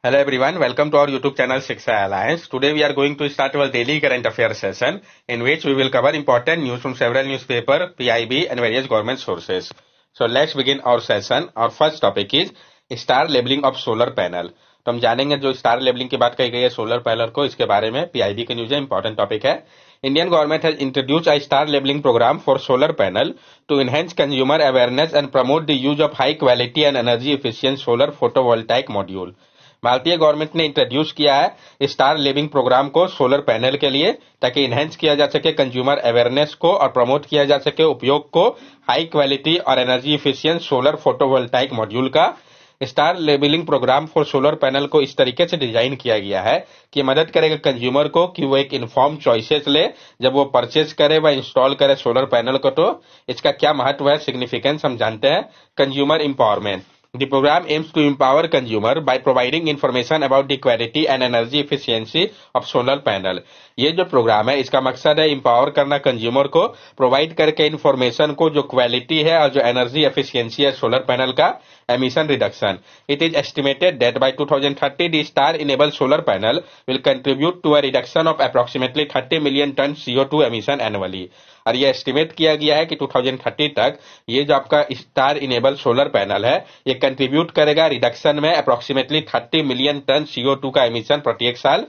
Hello everyone, welcome to our YouTube channel Shiksha Alliance. Today we are going to start our daily current affairs session in which we will cover important news from several newspaper, PIB and various government sources. So let's begin our session. Our first topic is star labelling of solar panel. तो हम जानेंगे जो star labelling की बात कही गई है solar panel को, इसके बारे में पीआईबी की न्यूज है, इंपॉर्टेंट टॉपिक है। Indian government has introduced a star labelling program for solar panel to enhance consumer awareness and promote the use of high quality and energy efficient solar photovoltaic module. भारतीय government ने introduce किया है star labelling program को solar panel के लिए ताकि enhance किया जा सके कंज्यूमर अवेयरनेस को और प्रमोट किया जा सके उपयोग को हाई क्वालिटी और energy efficient solar photovoltaic module का। Star labelling program for solar panel को इस तरीके से डिजाइन किया गया है कि मदद करेगा कंज्यूमर को कि वो एक इन्फॉर्म चॉइसेस ले जब वो परचेज करे व इंस्टॉल करे सोलर पैनल को। तो इसका क्या महत्व है, सिग्निफिकेंस हम जानते हैं। Consumer empowerment. The program aims to empower consumer by providing information about the quality and energy efficiency of solar panel. ये जो प्रोग्राम है इसका मकसद है एम्पावर करना कंज्यूमर को, प्रोवाइड करके इंफॉर्मेशन को जो क्वालिटी है और जो एनर्जी एफिशिएंसी है सोलर पैनल का emission reduction. It is estimated that by 2030 the star enabled solar panel will contribute to a reduction of approximately 30 million ton CO2 emission annually. और ये एस्टिमेट किया गया है कि 2030 तक ये जो आपका स्टार इनेबल सोलर पैनल है ये कंट्रीब्यूट करेगा रिडक्शन में अप्रोक्सीमेटली 30 मिलियन टन CO2 का एमिशन प्रत्येक साल।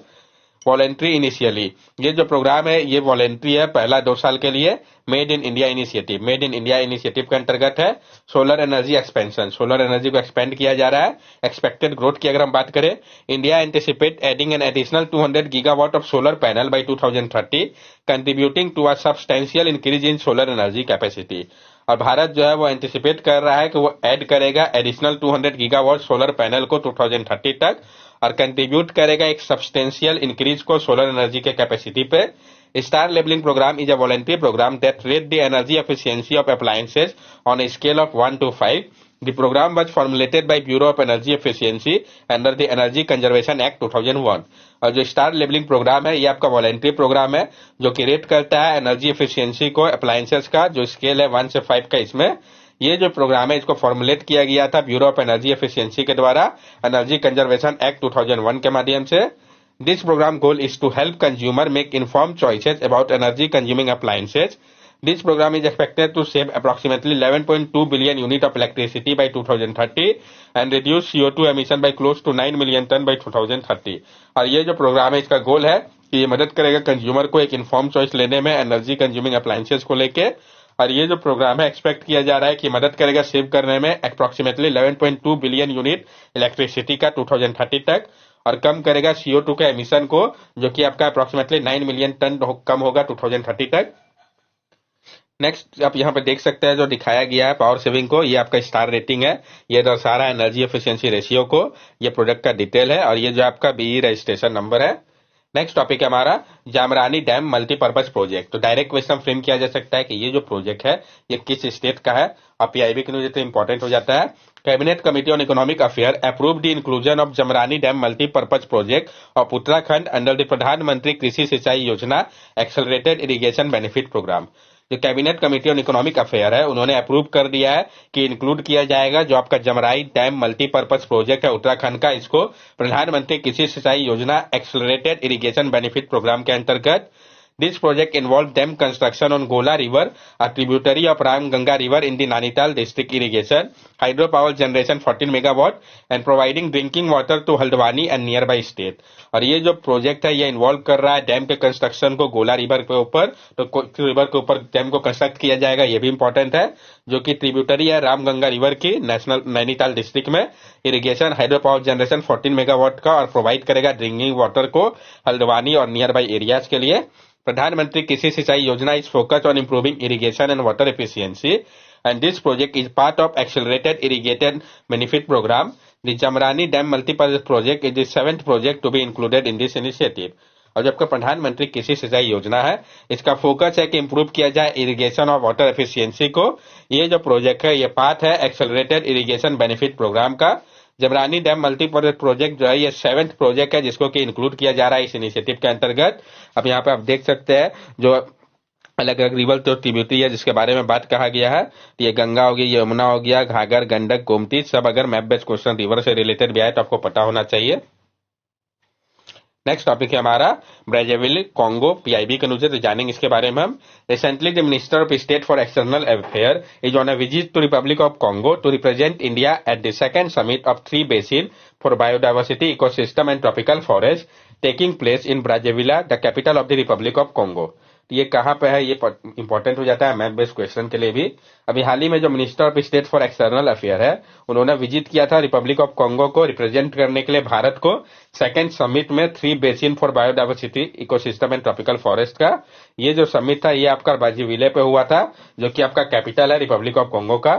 वॉलेंट्री इनिशियली, ये जो प्रोग्राम है ये वॉलेंट्री है, पहला 2 साल के लिए। Made in India initiative, made in India initiative के अंतर्गत है। Solar energy expansion, solar energy को एक्सपेंड किया जा रहा है। एक्सपेक्टेड ग्रोथ की अगर हम बात करें, India anticipate adding an additional 200 gigawatt of solar panel by 2030 contributing to a substantial increase in solar energy capacity. और भारत जो है वो एंटिसिपेट कर रहा है कि वो ऐड करेगा एडिशनल 200 गीगावाट सोलर पैनल को 2030 तक और कंट्रीब्यूट करेगा एक सब्सटेंशियल इंक्रीज को सोलर एनर्जी के कैपेसिटी पे। Star labelling program is a voluntary program that rate the energy efficiency of appliances on a scale of 1 to 5. The program was formulated by Bureau of Energy Efficiency under the Energy Conservation Act 2001. और जो star labelling programme है ये आपका voluntary programme है जो कि rate करता है एनर्जी एफिशिएंसी को अप्लायंसेस का, जो स्केल है 1 से 5 का। इसमें ये जो प्रोग्राम है इसको फॉर्मुलेट किया गया था ब्यूरो ऑफ एनर्जी एफिशिएंसी के द्वारा एनर्जी कंजर्वेशन एक्ट 2001 के माध्यम से। This program goal is to help consumer make inform choices about energy consuming appliances. This program is expected to save approximately 11.2 billion unit of electricity by 2030 and reduce CO2 emission by close to 9 million ton by 2030. और ये जो programme है इसका गोल है कि ये मदद करेगा कंज्यूमर को एक इन्फॉर्म चॉइस लेने में एनर्जी कंज्यूमिंग अप्लायंसेस को लेके। और ये जो प्रोग्राम है एक्सपेक्ट किया जा रहा है कि मदद करेगा सेव करने में अप्रोक्सीमेटली 11.2 बिलियन यूनिट इलेक्ट्रिसिटी का 2030 तक और कम करेगा CO2 के एमिशन को जो कि आपका अप्रोक्सीमेटली 9 मिलियन टन कम होगा 2030 तक। नेक्स्ट आप यहाँ पे देख सकते हैं जो दिखाया गया है पावर सेविंग को, ये आपका स्टार रेटिंग है, ये दर्शा रहा है एनर्जी एफिशिएंसी रेशियो को, ये प्रोडक्ट का डिटेल है और ये जो आपका बीई रजिस्ट्रेशन नंबर है। नेक्स्ट टॉपिक है हमारा जामरानी डैम मल्टीपर्पज प्रोजेक्ट। तो डायरेक्ट क्वेश्चन फ्रेम किया जा सकता है कि ये जो प्रोजेक्ट है ये किस स्टेट का है और पीआईबी के लिए तो इंपॉर्टेंट हो जाता है। Cabinet committee on economic affair approved the inclusion of Jamrani dam multipurpose project of Uttarakhand under the प्रधानमंत्री कृषि सिंचाई योजना एक्सेलरेटेड इरिगेशन बेनिफिट प्रोग्राम। जो cabinet committee on economic affair है उन्होंने अप्रूव कर दिया है कि इंक्लूड किया जाएगा जो आपका जमराई डैम मल्टीपर्पज प्रोजेक्ट है उत्तराखंड का, इसको प्रधानमंत्री कृषि सिंचाई योजना एक्सेलरेटेड इरिगेशन बेनिफिट प्रोग्राम के अंतर्गत। This project involved dam construction on Gola River, a tributary of Ramganga River in the Nainital district irrigation, hydropower generation 14 megawatt and providing drinking water to Haldwani and nearby state. और ये जो project है ये involve कर रहा है dam के construction को गोला रिवर के ऊपर, तो रिवर के ऊपर डैम को कंस्ट्रक्ट किया जाएगा, ये भी इंपॉर्टेंट है, जो कि ट्रिब्यूटरी है रामगंगा रिवर की नेशनल नैनीताल डिस्ट्रिक्ट में। Irrigation hydro power generation 14 megawatt का और प्रोवाइड करेगा ड्रिंकिंग वाटर को हल्द्वानी और नियर बाई एरियाज के लिए। प्रधानमंत्री Krishi Sinchai Yojana is focused on improving irrigation and water efficiency and this project is part of accelerated irrigated benefit program. The Jamrani dam multipurpose project is the 7th project to be included in this initiative. और जबकि प्रधानमंत्री कृषि सिंचाई योजना है इसका focus है कि improve किया जाए इरिगेशन और वाटर एफिशिएंसी को। ये जो प्रोजेक्ट है ये पार्ट है एक्सेलरेटेड इरिगेशन बेनिफिट प्रोग्राम का। जमरानी डैम मल्टीपर्पज प्रोजेक्ट जो है ये 7th प्रोजेक्ट है जिसको कि इंक्लूड किया जा रहा है इस इनिशिएटिव के अंतर्गत। अब यहाँ पे आप देख सकते हैं जो अलग अलग रिवर तो ट्रिब्यूटरी है जिसके बारे में बात कहा गया है, तो ये गंगा हो गई, यमुना हो गया, घाघर, गंडक, गोमती, सब अगर मैप बेस्ड क्वेश्चन रिवर से रिलेटेड भी आए तो आपको पता होना चाहिए। नेक्स्ट टॉपिक है हमारा ब्राज़ाविल कॉन्गो पीआईबी का न्यूज है, तो जानेंगे इसके बारे में हम। Recently the minister of state for external affair is on a visit to republic of Congo to represent India at the second summit of three basin for biodiversity ecosystem and tropical forest taking place in Brazzaville, the capital of the republic of Congo. ये कहाँ पे है, ये important हो जाता है map based question के लिए भी। अभी हाल ही में जो minister of state for external affair है, उन्होंने विजिट किया था रिपब्लिक ऑफ कॉन्गो को रिप्रेजेंट करने के लिए भारत को सेकंड समिट में three basin for biodiversity ecosystem and tropical forest का। ये जो समिट था ये आपका ब्राज़ाविले पे हुआ था, जो कि आपका कैपिटल है रिपब्लिक ऑफ कॉन्गो का।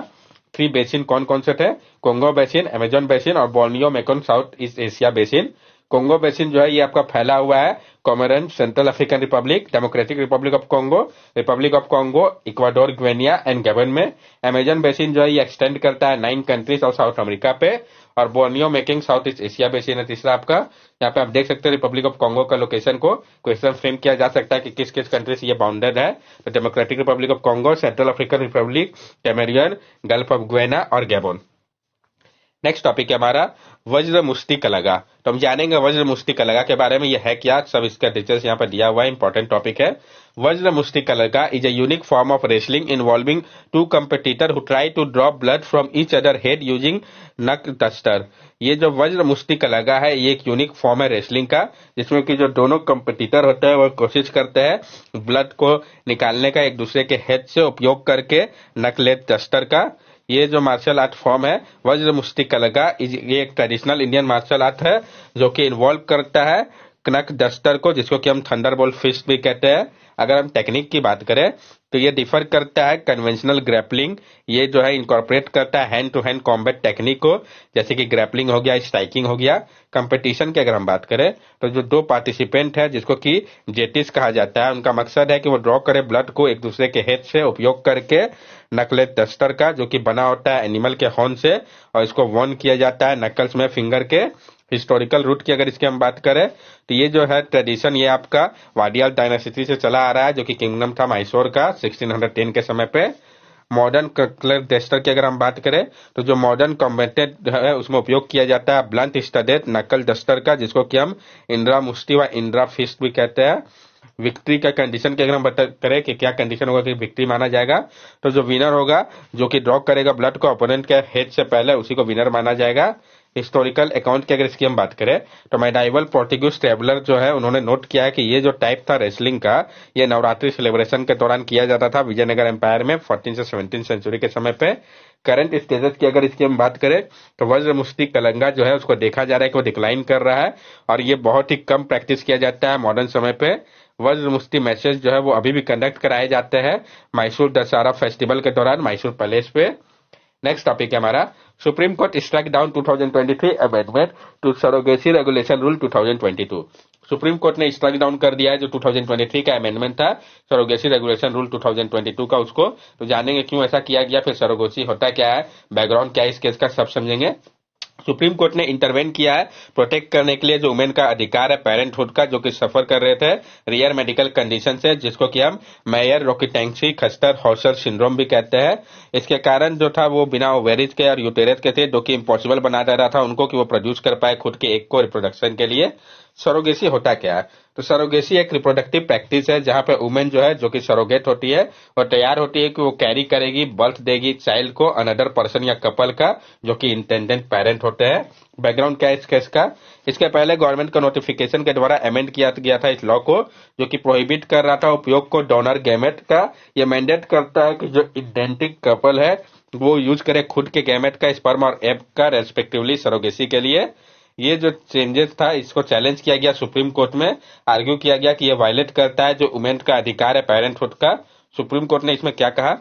थ्री बेसिन कौन कौन से थे? कॉन्गो बेसिन, अमेजन बेसिन और Borneo Mekong South East Asia basin. Congo basin जो है ये आपका फैला हुआ है Cameroon, Central African Republic, Democratic Republic of Congo, Republic of Congo, Ecuador, Guinea and Gabon में। अमेजन बेसिन जो है ये एक्सटेंड करता है 9 कंट्रीज और साउथ अमेरिका पे। और Borneo making south East Asia basin है तीसरा आपका। यहाँ पे आप देख सकते हैं रिपब्लिक ऑफ कॉन्गो का लोकेशन को क्वेश्चन फ्रेम किया जा सकता है कि किस किस कंट्री से ये बाउंडेड है। तो Democratic Republic of Congo, Central African Republic, Cameroon, Gulf of Guinea और गैबोन। नेक्स्ट टॉपिक है हमारा वज्र मुष्टिकलगा। तो हम जानेंगे वज्र मुष्टिकलगा के बारे में, ये है क्या, सब इसका डिटेल्स यहाँ पर दिया हुआ है, इंपॉर्टेंट टॉपिक है। Vajra Mushtikalaga is a unique form of wrestling involving two competitor who try to drop blood from each other head using knuckle duster. ये जो वज्र मुष्टिकलगा है ये एक यूनिक फॉर्म है रेसलिंग का, जिसमें कि जो दोनों कंपिटिटर होते हैं वो कोशिश करते हैं ब्लड को निकालने का एक दूसरे के हेड से उपयोग करके नकलेट डस्टर का। ये जो मार्शल आर्ट फॉर्म है वज्र मुष्टिकलगा, ये एक ट्रेडिशनल इंडियन मार्शल आर्ट है जो कि इन्वॉल्व करता है कनक डस्टर को, जिसको कि हम थंडरबोल्ट फिस्ट भी कहते हैं। अगर हम टेक्निक की बात करें तो ये डिफर करता है कन्वेंशनल ग्रैपलिंग, ये जो है इनकॉर्पोरेट करता है hand to hand combat technique को, जैसे कि ग्रैपलिंग हो गया, स्ट्राइकिंग हो गया। कंपटीशन की अगर हम बात करें तो जो दो पार्टिसिपेंट है जिसको कि जेटिस कहा जाता है, उनका मकसद है कि वो ड्रॉ करे ब्लड को एक दूसरे के हेड से उपयोग करके नकलेट डस्टर का, जो कि बना होता है एनिमल के हॉर्न से, और इसको वॉन किया जाता है नकल्स में फिंगर के। हिस्टोरिकल रूट की अगर इसकी हम बात करें तो ये जो है ट्रेडिशन ये आपका वाडियाल डायनेस्टी से चला आ रहा है, जो कि किंगडम था मैसूर का 1610 के समय पे। मॉडर्न कलर डस्टर की अगर हम बात करें तो जो मॉडर्न कॉम्बेटेड है उसमें उपयोग किया जाता है ब्लंट स्टडेड नकल डस्टर का, जिसको कि हम इंद्रा मुष्टि व इंद्रा फिस्ट भी कहते हैं। विक्ट्री का कंडीशन की अगर हम बात करें कि क्या कंडीशन होगा कि विक्ट्री माना जाएगा, तो जो विनर होगा जो कि ड्रॉ करेगा ब्लड को ओपोनेंट के हेड से पहले, उसी को विनर माना जाएगा। हिस्टोरिकल अकाउंट की अगर इसकी हम बात करें तो मेडाइवल पोर्टुगीज ट्रेवलर जो है उन्होंने नोट किया है कि ये जो टाइप था रेसलिंग का ये नवरात्रि सेलिब्रेशन के दौरान किया जाता था विजयनगर एम्पायर में 14 से 17 सेंचुरी के समय पे। करंट स्टेटस की अगर इसकी हम बात करें तो वज्र मुष्टिकलगा जो है उसको देखा जा रहा है कि वो डिक्लाइन कर रहा है और ये बहुत ही कम प्रैक्टिस किया जाता है मॉडर्न समय पे। वज्र मुष्टि मैचेस जो है वो अभी भी कंडक्ट कराए जाते हैं मैसूर दशहरा फेस्टिवल के दौरान मैसूर पैलेस पे। नेक्स्ट टॉपिक है हमारा Supreme Court strike down 2023 amendment to surrogacy regulation rule 2022। Supreme Court ने स्ट्राइक डाउन कर दिया है जो 2023 का अमेंडमेंट था सरोगेसी रेगुलेशन रूल 2022 का उसको। तो जानेंगे क्यों ऐसा किया गया, फिर सरोगेसी होता क्या है, बैकग्राउंड क्या है इस केस का, सब समझेंगे। सुप्रीम कोर्ट ने इंटरवेन किया है प्रोटेक्ट करने के लिए जो वुमेन का अधिकार है पेरेंटहुड का, जो कि सफर कर रहे थे रियर मेडिकल कंडीशन से, जिसको कि हम मेयर रोकिटेंसी खस्टर हॉर्सर सिंड्रोम भी कहते हैं। इसके कारण जो था वो बिना ओवेरीज के और यूटेरस के थे, जो कि इम्पॉसिबल बना दे रहा था उनको कि वो प्रोड्यूस कर पाए खुद के एग को रिप्रोडक्शन के लिए। सरोगेसी होता क्या है, तो सरोगेसी एक रिप्रोडक्टिव प्रैक्टिस है जहां पे वुमेन जो है जो कि सरोगेट होती है वो तैयार होती है कि वो कैरी करेगी, बर्थ देगी चाइल्ड को अनदर पर्सन या कपल का, जो कि इंटेंडेंट पेरेंट होते हैं। बैकग्राउंड क्या है इस केस का, इसके पहले गवर्नमेंट का नोटिफिकेशन के द्वारा अमेंड किया गया था इस लॉ को, जो कि प्रोहिबिट कर रहा था उपयोग को डोनर गैमेट का। ये मैंडेट करता है कि जो इंडेंटिक कपल है वो यूज करे खुद के गैमेट का, स्पर्म और एग का रेस्पेक्टिवली सरोगेसी के लिए। ये जो चेंजेस था इसको चैलेंज किया गया सुप्रीम कोर्ट में, आर्ग्यू किया गया कि ये वायलेट करता है जो वुमेन का अधिकार है पेरेंटहुड का। सुप्रीम कोर्ट ने इसमें क्या कहा,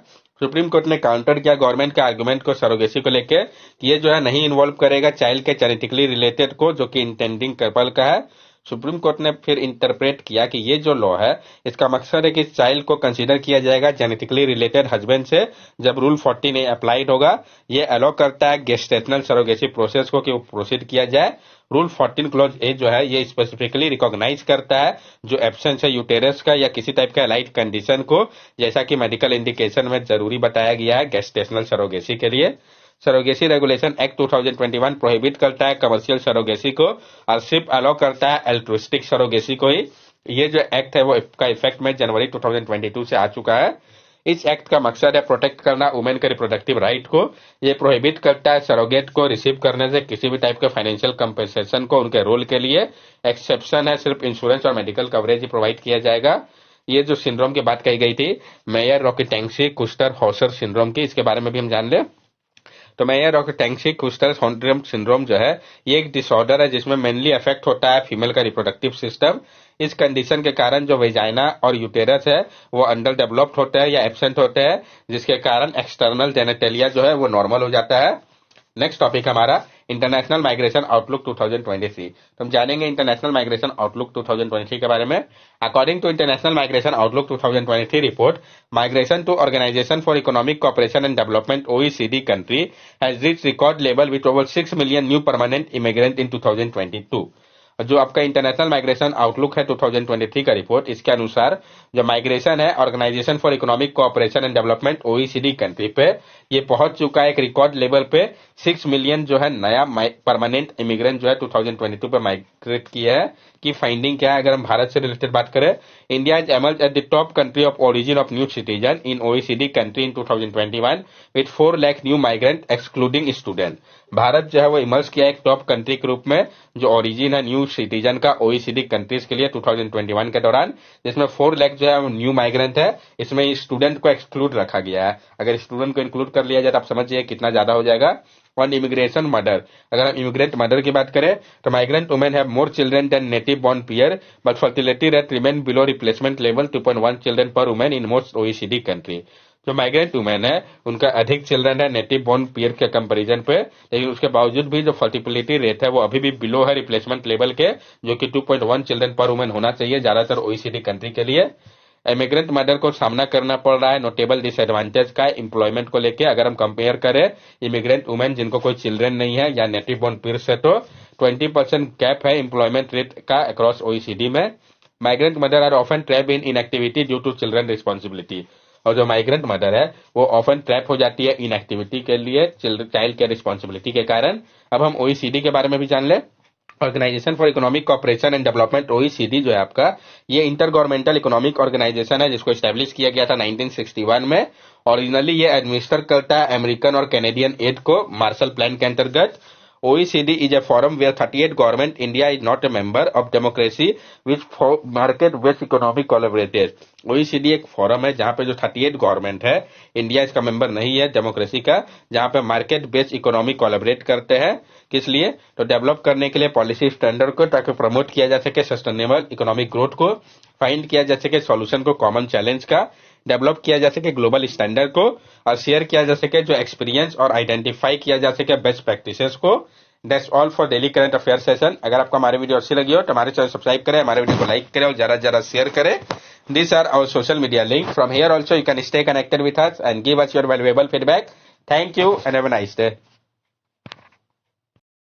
सुप्रीम कोर्ट ने काउंटर किया गवर्नमेंट के आर्गुमेंट को सरोगेसी को लेकर कि ये जो है नहीं इन्वॉल्व करेगा चाइल्ड के जेनेटिकली रिलेटेड को, जो कि इंटेंडिंग कपल का है। सुप्रीम कोर्ट ने फिर इंटरप्रेट किया कि ये जो लॉ है इसका मकसद है कि चाइल्ड को कंसीडर किया जाएगा जेनेटिकली रिलेटेड हस्बैंड से जब रूल 40 नहीं अप्लाइड होगा। ये अलाउ करता है गेस्टेशनल सरोगेसी प्रोसेस को कि वो प्रोसीड किया जाए। रूल 14 क्लॉज ए जो है ये स्पेसिफिकली रिकॉग्नाइज करता है जो एब्सेंस है यूटेरस का या किसी टाइप का एलाइड कंडीशन को, जैसा कि मेडिकल इंडिकेशन में जरूरी बताया गया है गेस्टेशनल सरोगेसी के लिए। सरोगेसी रेगुलेशन एक्ट 2021 प्रोहिबिट करता है कमर्शियल सरोगेसी को और सिर्फ अलाउ करता है एल्ट्रुइस्टिक सरोगेसी को ही। ये जो एक्ट है वो का इफेक्ट में जनवरी 2022 से आ चुका है। इस एक्ट का मकसद है प्रोटेक्ट करना वुमेन के रिप्रोडक्टिव राइट को। ये प्रोहिबिट करता है सरोगेट को रिसीव करने से किसी भी टाइप के फाइनेंशियल कंपेंसेशन को उनके रोल के लिए। एक्सेप्शन है, सिर्फ इंश्योरेंस और मेडिकल कवरेज ही प्रोवाइड किया जाएगा। ये जो सिंड्रोम की बात कही गई थी मेयर रॉकेटेंसी कुस्टर हॉसर सिंड्रोम की, इसके बारे में भी हम जान लें। तो मेयर रॉकेटेंसी कुस्टर सिंड्रोम जो है ये एक डिसऑर्डर है जिसमें मेनली अफेक्ट होता है फीमेल का रिप्रोडक्टिव सिस्टम। इस कंडीशन के कारण जो वेजाइना और यूटेरस है वो अंडर डेवलप्ड होते हैं या एब्सेंट होते हैं, जिसके कारण एक्सटर्नल जेनेटेलिया जो है वो नॉर्मल हो जाता है। नेक्स्ट टॉपिक हमारा इंटरनेशनल माइग्रेशन आउटलुक 2023। तो हम जानेंगे इंटरनेशनल माइग्रेशन आउटलुक 2023 के बारे में। According to international migration outlook 2023 report, migration to organization for economic cooperation and development OECD country has reached record level with over 6 million new permanent immigrant in 2022। जो आपका international migration outlook है 2023 का report, इसके अनुसार जो migration है organisation for economic cooperation and development OECD country पे ये पहुंच चुका है एक रिकॉर्ड लेवल पे। 6 मिलियन जो है नया परमानेंट इमिग्रेंट जो है 2022 पे माइग्रेट किया है। की फाइंडिंग क्या है, अगर हम भारत से रिलेटेड बात करें, India is emerge at the top country of origin of new citizen in OECD country in 2021 with 4 lakh new migrant excluding student. Bharat जो है वो इमर्ज किया एक टॉप कंट्री के रूप में जो ओरिजिन है न्यू सिटीजन का OECD कंट्रीज के लिए 2021 के दौरान, जिसमें 4 लाख जो है न्यू माइग्रेंट है। इसमें स्टूडेंट को एक्सक्लूड रखा गया है। अगर स्टूडेंट को इंक्लूड कर लिया जाए तो आप समझिए कितना ज्यादा हो जाएगा। ऑन इमिग्रेशन मर्डर, अगर हम इमिग्रेंट मर्डर की बात करें तो migrant women have more children than native born peer but fertility rate remain below replacement level 2.1 children per women in most OECD country. जो माइग्रेंट वुमेन है उनका अधिक चिल्ड्रन है नेटिव बॉर्न पीयर के कंपैरिजन पे, लेकिन उसके बावजूद भी जो फर्टिलिटी रेट है वो अभी भी बिलो है रिप्लेसमेंट लेवल के, जो कि 2.1 चिल्ड्रन पर वुमेन होना चाहिए ज्यादातर OECD कंट्री के लिए। इमिग्रेंट मर्डर को सामना करना पड़ रहा है नोटेबल डिसएडवांटेज का एम्प्लॉयमेंट को लेके। अगर हम कंपेयर करें इमिग्रेंट वुमेन जिनको कोई चिल्ड्रन नहीं है या नेटिव बॉर्न पीयर से, तो 20% गैप है एम्प्लॉयमेंट रेट का अक्रॉस OECD में। Migrant mother are often trap in inactivity due to children responsibility, और जो माइग्रेंट मदर है वो ऑफन ट्रैप हो जाती है इनएक्टिविटी के लिए चाइल्ड केयर रिस्पॉन्सिबिलिटी के कारण। अब हम OECD के बारे में भी जान ले। Organisation for economic cooperation and development OECD जो है आपका, ये इंटर गवर्नमेंटल इकोनॉमिक ऑर्गेनाइजेशन है जिसको एस्टेब्लिश किया गया था 1961 में। ओरिजिनली ये एडमिनिस्टर करता है अमेरिकन और कैनेडियन एड को मार्शल प्लान के अंतर्गत। OECD is a forum where 38 government, India is not a member of democracy which market based economic collaborators। OECD एक फोरम है जहां पे जो 38 गवर्नमेंट है, इंडिया इसका मेंबर नहीं है डेमोक्रेसी का, जहां पे मार्केट बेस्ड इकोनॉमी कोलैबोरेट करते हैं। किस लिए, तो डेवलप करने के लिए पॉलिसी स्टैंडर्ड को, ताकि प्रमोट किया जा सके सस्टेनेबल इकोनॉमिक ग्रोथ को, फाइंड किया जा सके सॉल्यूशन को कॉमन चैलेंज का, डेवलप किया जा सके ग्लोबल स्टैंडर्ड को, और शेयर किया जा सके जो एक्सपीरियंस और आइडेंटिफाई किया जा सके बेस्ट प्रैक्टिसेस को। That's all for daily current affair session. अगर आपको हमारी वीडियो अच्छी लगी हो तो हमारे चैनल सब्सक्राइब करें, हमारे वीडियो को लाइक करें और ज्यादा शेयर करें। These are our social media link. From here also you can stay connected with us and give us your valuable feedback. Thank you and have a nice day.